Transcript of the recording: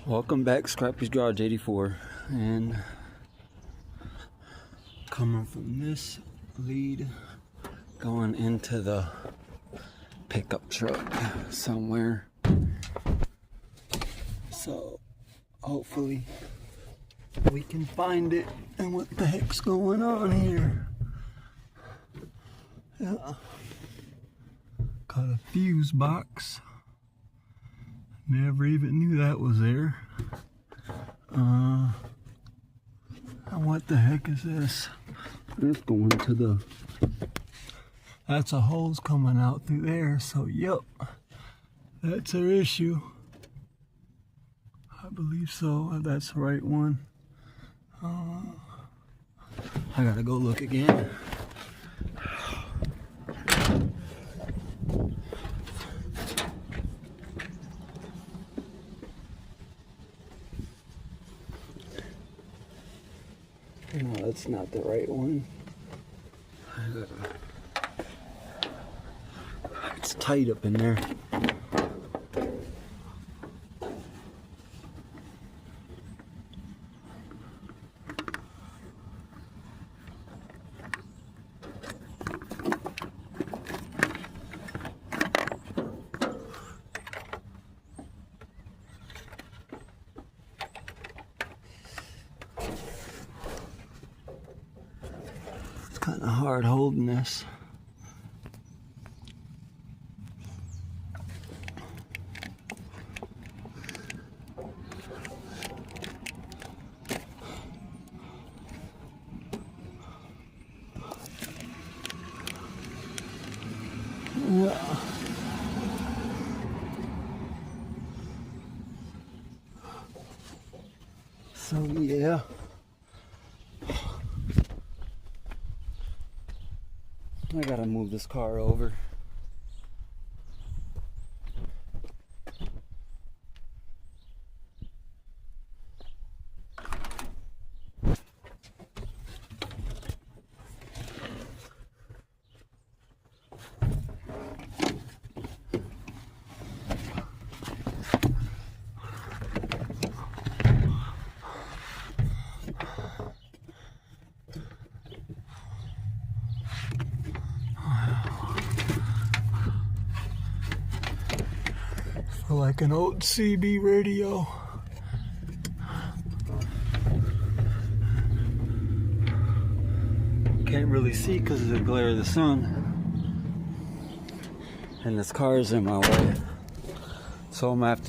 Welcome back, Scrappy's Garage 84, and coming from this lead, going into the pickup truck somewhere. So hopefully we can find it. And what the heck's going on here? Yeah, got a fuse box. Never even knew that was there. And what the heck is this? It's going to the... That's a hose coming out through there, so yep. That's our issue. I believe so, if that's the right one. I gotta go look again. No, that's not the right one. It's tight up in there. Kind of hard holding this. Yeah. So yeah. I gotta move this car over. Like an old CB radio. Can't really see because of the glare of the sun. And this car is in my way. So I'm gonna have to